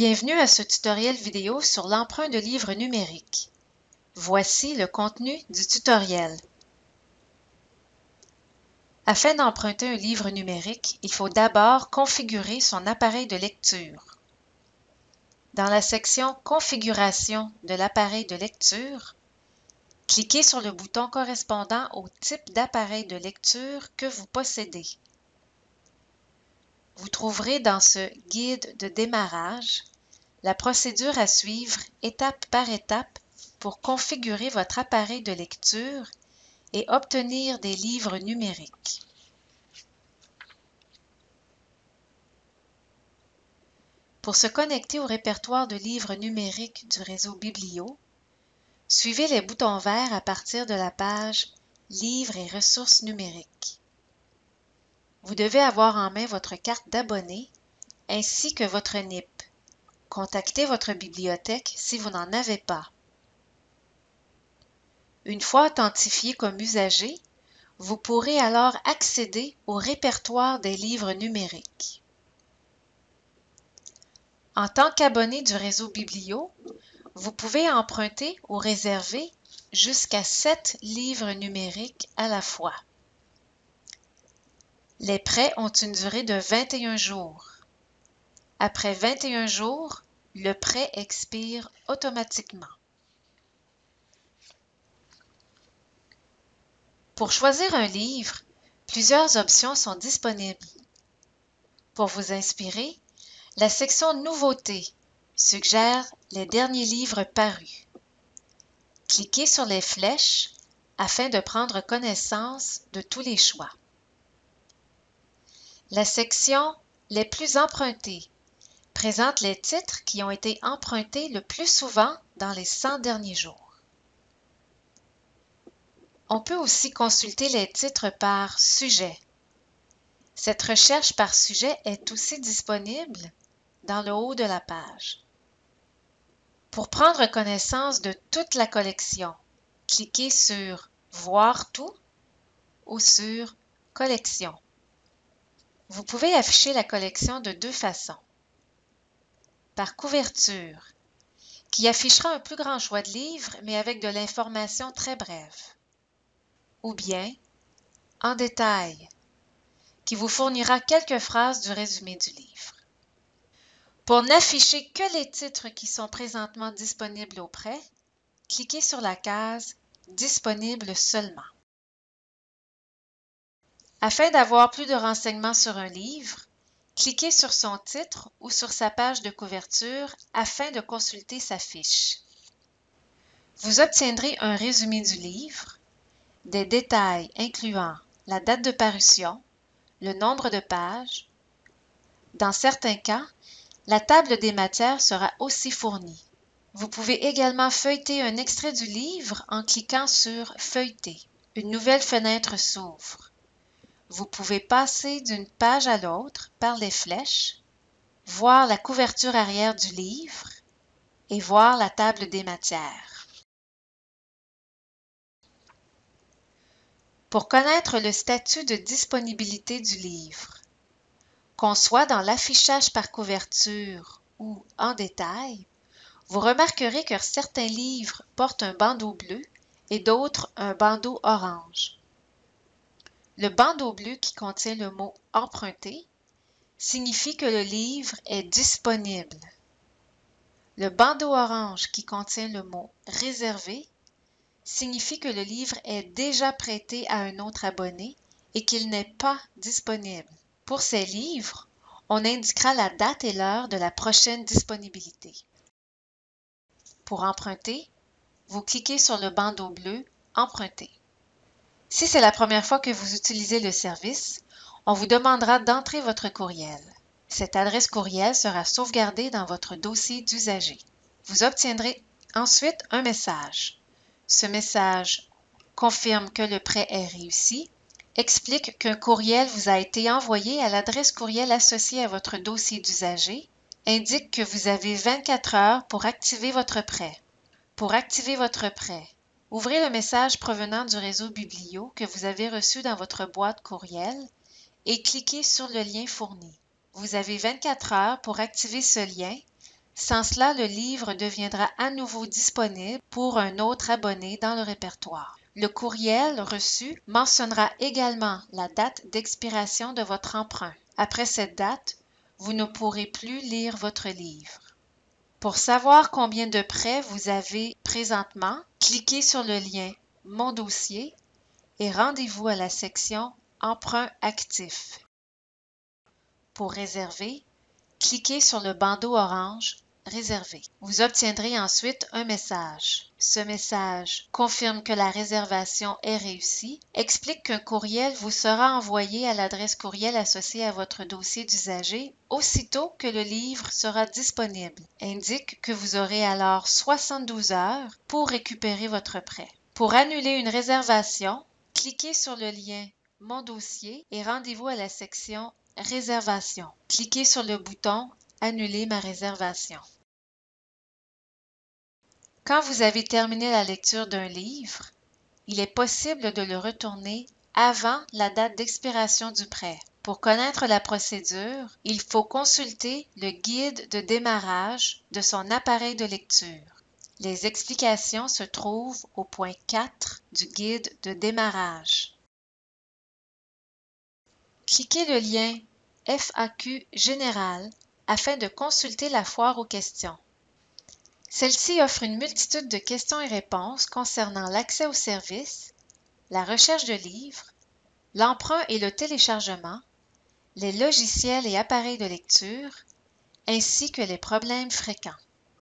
Bienvenue à ce tutoriel vidéo sur l'emprunt de livres numériques. Voici le contenu du tutoriel. Afin d'emprunter un livre numérique, il faut d'abord configurer son appareil de lecture. Dans la section « Configuration de l'appareil de lecture », cliquez sur le bouton correspondant au type d'appareil de lecture que vous possédez. Vous trouverez dans ce guide de démarrage la procédure à suivre étape par étape pour configurer votre appareil de lecture et obtenir des livres numériques. Pour se connecter au répertoire de livres numériques du réseau Biblio, suivez les boutons verts à partir de la page « Livres et ressources numériques ». Vous devez avoir en main votre carte d'abonné ainsi que votre NIP. Contactez votre bibliothèque si vous n'en avez pas. Une fois authentifié comme usager, vous pourrez alors accéder au répertoire des livres numériques. En tant qu'abonné du réseau Biblio, vous pouvez emprunter ou réserver jusqu'à 7 livres numériques à la fois. Les prêts ont une durée de 21 jours. Après 21 jours, le prêt expire automatiquement. Pour choisir un livre, plusieurs options sont disponibles. Pour vous inspirer, la section « Nouveautés » suggère les derniers livres parus. Cliquez sur les flèches afin de prendre connaissance de tous les choix. La section « Les plus empruntés » présente les titres qui ont été empruntés le plus souvent dans les 100 derniers jours. On peut aussi consulter les titres par sujet. Cette recherche par sujet est aussi disponible dans le haut de la page. Pour prendre connaissance de toute la collection, cliquez sur « Voir tout » ou sur « Collection ». Vous pouvez afficher la collection de deux façons. Par couverture, qui affichera un plus grand choix de livres, mais avec de l'information très brève. Ou bien en détail, qui vous fournira quelques phrases du résumé du livre. Pour n'afficher que les titres qui sont présentement disponibles au prêt, cliquez sur la case « Disponible seulement ». Afin d'avoir plus de renseignements sur un livre, cliquez sur son titre ou sur sa page de couverture afin de consulter sa fiche. Vous obtiendrez un résumé du livre, des détails incluant la date de parution, le nombre de pages. Dans certains cas, la table des matières sera aussi fournie. Vous pouvez également feuilleter un extrait du livre en cliquant sur « Feuilleter ». Une nouvelle fenêtre s'ouvre. Vous pouvez passer d'une page à l'autre par les flèches, voir la couverture arrière du livre et voir la table des matières. Pour connaître le statut de disponibilité du livre, qu'on soit dans l'affichage par couverture ou en détail, vous remarquerez que certains livres portent un bandeau bleu et d'autres un bandeau orange. Le bandeau bleu qui contient le mot « Emprunté » signifie que le livre est disponible. Le bandeau orange qui contient le mot « Réservé » signifie que le livre est déjà prêté à un autre abonné et qu'il n'est pas disponible. Pour ces livres, on indiquera la date et l'heure de la prochaine disponibilité. Pour emprunter, vous cliquez sur le bandeau bleu « Emprunter ». Si c'est la première fois que vous utilisez le service, on vous demandera d'entrer votre courriel. Cette adresse courriel sera sauvegardée dans votre dossier d'usager. Vous obtiendrez ensuite un message. Ce message confirme que le prêt est réussi, explique qu'un courriel vous a été envoyé à l'adresse courriel associée à votre dossier d'usager, indique que vous avez 24 heures pour activer votre prêt. Pour activer votre prêt, ouvrez le message provenant du réseau Biblio que vous avez reçu dans votre boîte courriel et cliquez sur le lien fourni. Vous avez 24 heures pour activer ce lien Sans cela, le livre deviendra à nouveau disponible pour un autre abonné dans le répertoire. Le courriel reçu mentionnera également la date d'expiration de votre emprunt. Après cette date, vous ne pourrez plus lire votre livre. Pour savoir combien de prêts vous avez présentement, cliquez sur le lien « Mon dossier » et rendez-vous à la section « Emprunt actif ». Pour réserver, cliquez sur le bandeau orange « Réserver ». Vous obtiendrez ensuite un message. Ce message confirme que la réservation est réussie, explique qu'un courriel vous sera envoyé à l'adresse courriel associée à votre dossier d'usager aussitôt que le livre sera disponible, indique que vous aurez alors 72 heures pour récupérer votre prêt. Pour annuler une réservation, cliquez sur le lien « Mon dossier » et rendez-vous à la section « Réservation ». Cliquez sur le bouton « Annuler ma réservation ». Quand vous avez terminé la lecture d'un livre, il est possible de le retourner avant la date d'expiration du prêt. Pour connaître la procédure, il faut consulter le guide de démarrage de son appareil de lecture. Les explications se trouvent au point 4 du guide de démarrage. Cliquez le lien FAQ général afin de consulter la foire aux questions. Celle-ci offre une multitude de questions et réponses concernant l'accès aux services, la recherche de livres, l'emprunt et le téléchargement, les logiciels et appareils de lecture, ainsi que les problèmes fréquents.